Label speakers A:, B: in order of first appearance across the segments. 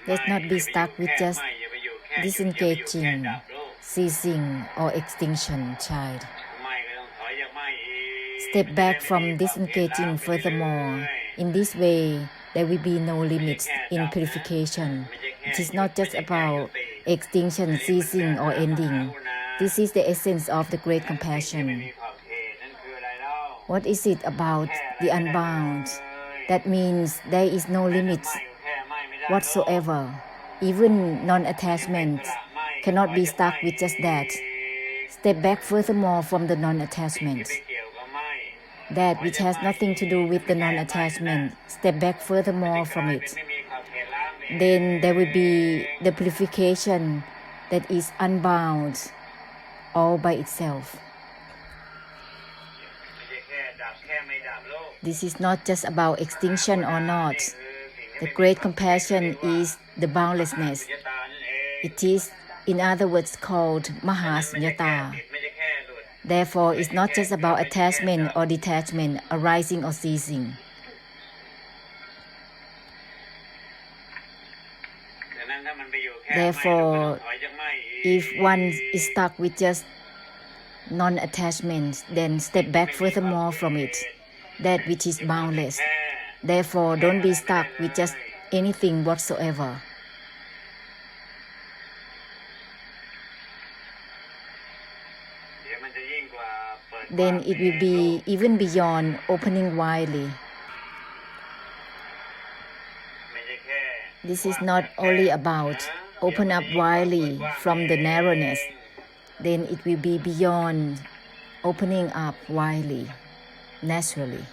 A: Let's not be stuck with just disengaging, ceasing, or extinction, child. Step back from disengaging furthermore. In this way, there will be no limits in purification. It is not just about extinction, ceasing, or ending. This is the essence of the great compassion. What is it about the unbound? That means there is no limit whatsoever. Even non-attachment cannot be stuck with just that. Step back furthermore from the non-attachment. That which has nothing to do with the non-attachment, step back furthermore from it. Then there will be the purification that is unbound all by itself. This is not just about extinction or not. The great compassion is the boundlessness. It is, in other words, called Mahasunyata. Therefore, it's not just about attachment or detachment, arising or ceasing. Therefore, if one is stuck with just non-attachment, then step back furthermore from it, that which is boundless. Therefore, don't be stuck with just anything whatsoever. Then it will be even beyond opening widely. This is not only about open up widely from the narrowness. Then it will be beyond opening up widely, naturally.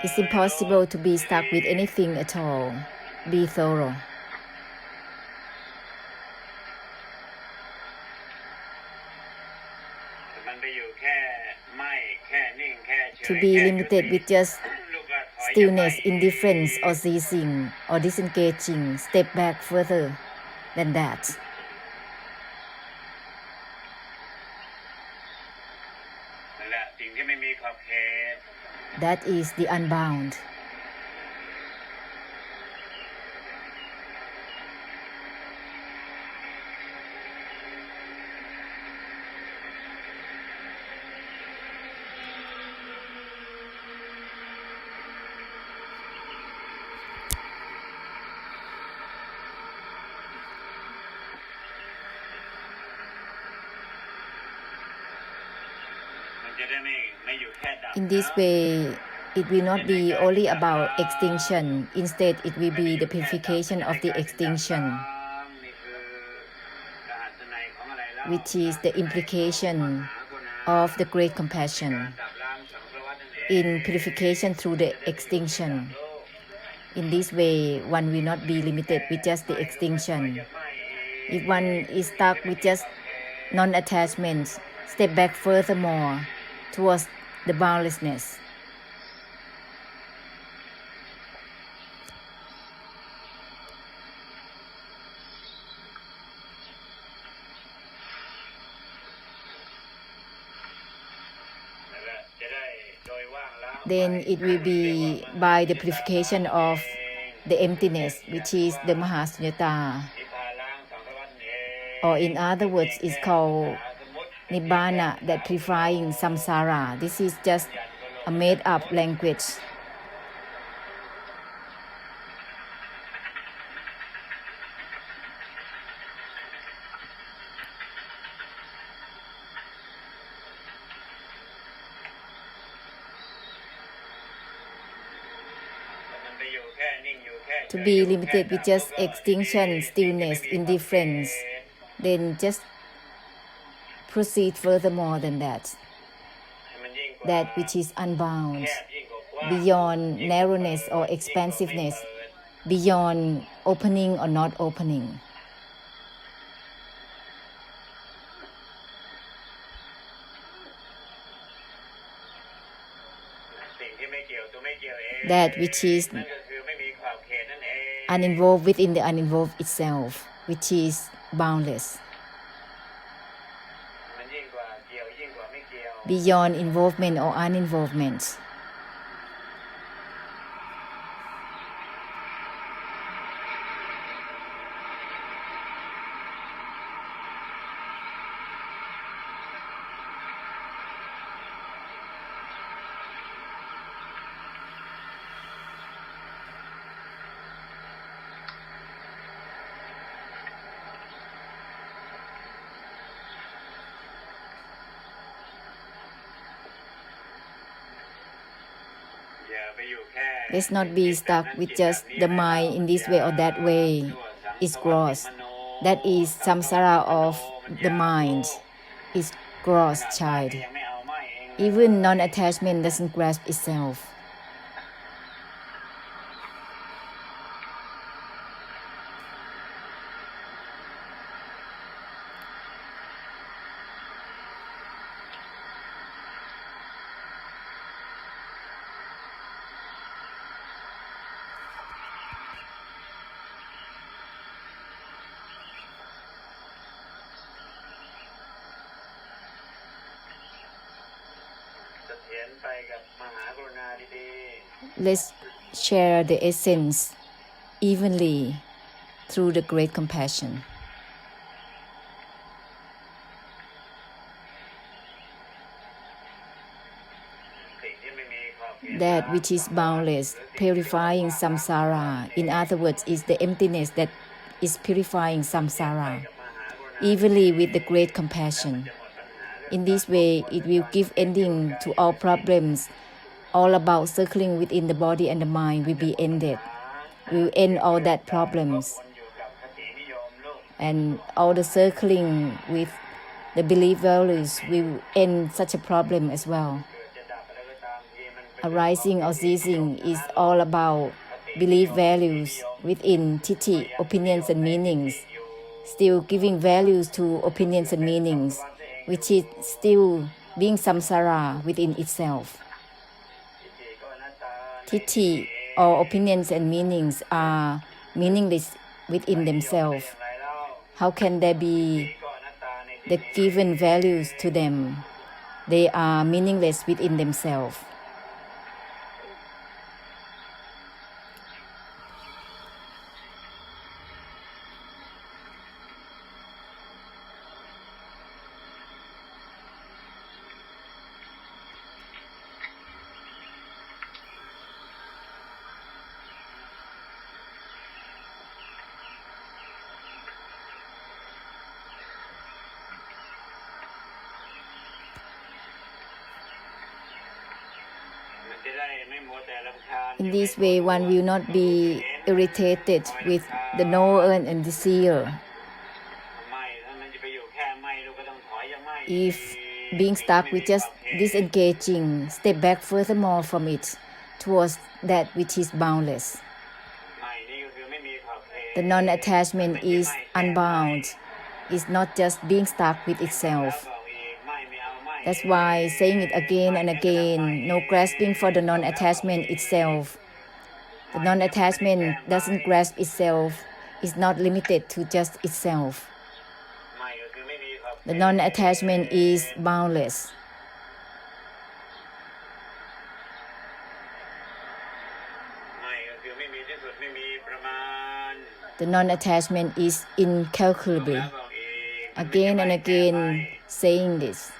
A: It's impossible to be stuck with anything at all. Be thorough. To be limited with just stillness, indifference, or ceasing, or disengaging, step back further than that. That is the unbound. In this way, it will not be only about extinction. Instead, it will be the purification of the extinction, which is the implication of the great compassion in purification through the extinction. In this way, one will not be limited with just the extinction. If one is stuck with just non-attachment, step back furthermore towards the boundlessness. Then it will be by the purification of the emptiness, which is the Mahasunyata, or in other words, it's called Nibbana, that purifying Samsara. This is just a made-up language. To be limited with just extinction, stillness, indifference, then just proceed furthermore than that. That which is unbound, beyond narrowness or expansiveness, beyond opening or not opening. that which is uninvolved within the uninvolved itself, which is boundless. Beyond involvement or uninvolvement. Let's not be stuck with just the mind in this way or that way. It's gross. That is samsara of the mind. It's gross, child. Even non-attachment doesn't grasp itself. Let's share the essence evenly through the great compassion. That which is boundless, purifying samsara. In other words, is the emptiness that is purifying samsara, evenly with the great compassion. In this way, it will give ending to all problems. All about circling within the body and the mind will be ended. We will end all that problems. And all the circling with the belief values will end such a problem as well. Arising or ceasing is all about belief values within titi, opinions and meanings. Still giving values to opinions and meanings, which is still being samsara within itself. Titi or opinions and meanings are meaningless within themselves. How can there be the given values to them? They are meaningless within themselves. In this way, one will not be irritated with the knower and the seer. If being stuck with just disengaging, step back furthermore from it towards that which is boundless. The non-attachment is unbound. It's not just being stuck with itself. That's why saying it again and again, no grasping for the non-attachment itself. The non-attachment doesn't grasp itself, it's not limited to just itself. The non-attachment is boundless. The non-attachment is incalculable. Again and again saying this.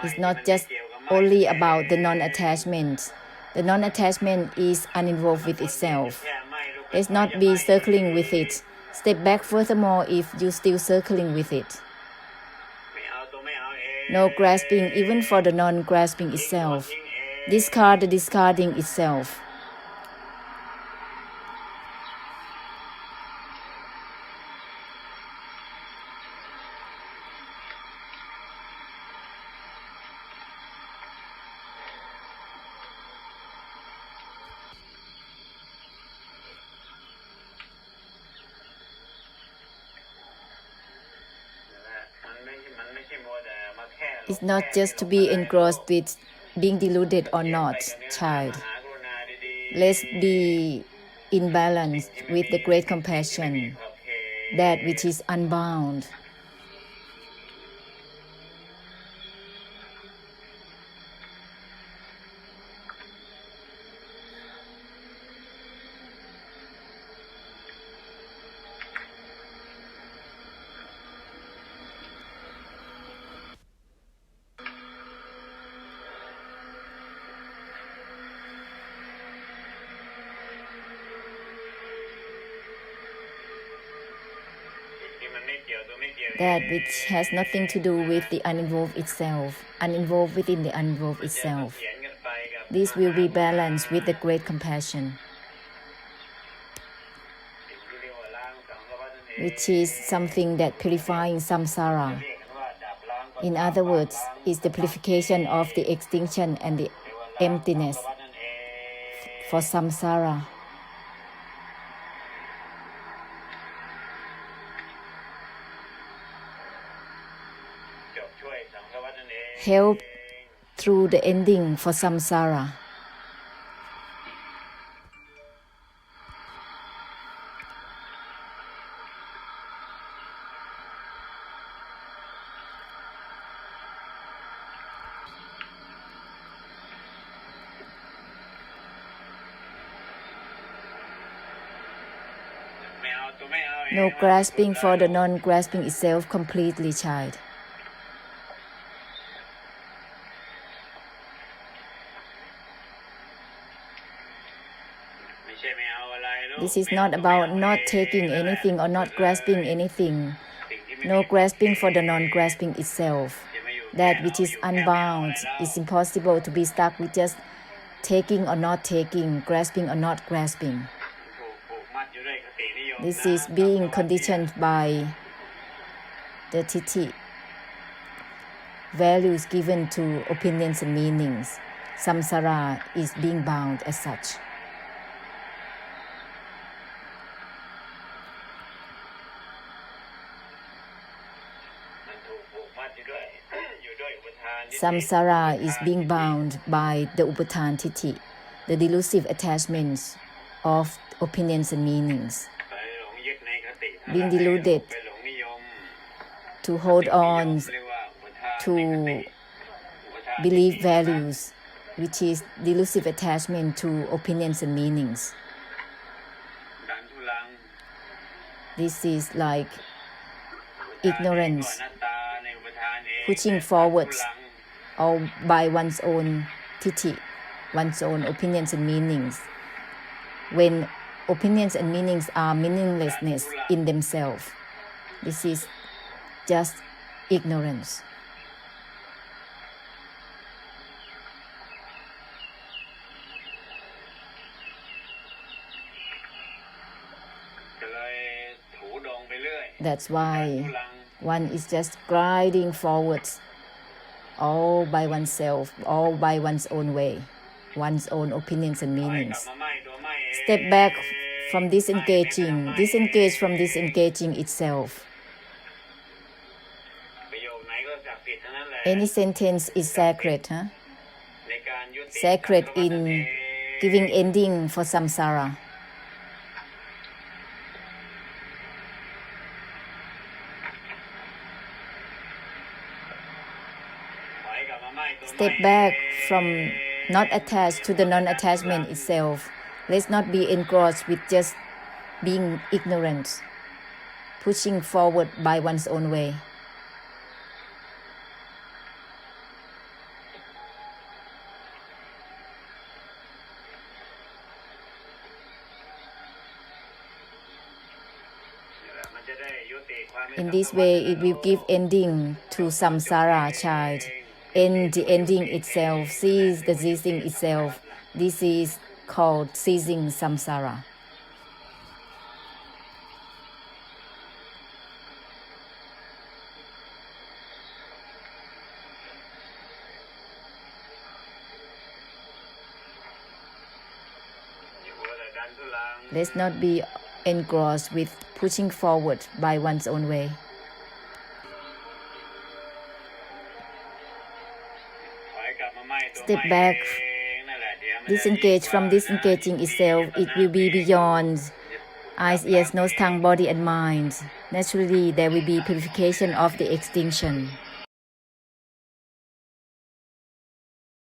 A: It's not just only about the non-attachment. The non-attachment is uninvolved with itself. Let's not be circling with it. Step back furthermore if you're still circling with it. No grasping even for the non-grasping itself. Discard the discarding itself. It's not just to be engrossed with being deluded or not, child. Let's be in balance with the great compassion, that which is unbound. That which has nothing to do with the uninvolved itself, uninvolved within the uninvolved itself. This will be balanced with the great compassion, which is something that purifying samsara. In other words, is the purification of the extinction and the emptiness for samsara. Help through the ending for samsara. No grasping for the non-grasping itself completely, child. This is not about not taking anything or not grasping anything. No grasping for the non-grasping itself. That which is unbound. It's impossible to be stuck with just taking or not taking, grasping or not grasping. This is being conditioned by the titi, values given to opinions and meanings. Samsara is being bound as such. Samsara is being bound by the upathan titi, the delusive attachments of opinions and meanings. Being deluded to hold on to belief values, which is delusive attachment to opinions and meanings. This is like ignorance, pushing forwards all by one's own titi, one's own opinions and meanings, when opinions and meanings are meaninglessness in themselves. This is just ignorance. That's why one is just gliding forwards, all by oneself, all by one's own way, one's own opinions and meanings. Step back from disengaging, disengage from disengaging itself. Any sentence is sacred, huh? Sacred in giving ending for samsara. Step back from not attached to the non-attachment itself. Let's not be engrossed with just being ignorant, pushing forward by one's own way. In this way, it will give ending to samsara, child. End the ending itself, cease the ceasing itself. This is called ceasing samsara. Let's not be engrossed with pushing forward by one's own way. step back, disengage from disengaging itself, it will be beyond eyes, ears, nose, tongue, body, and mind. Naturally, there will be purification of the extinction.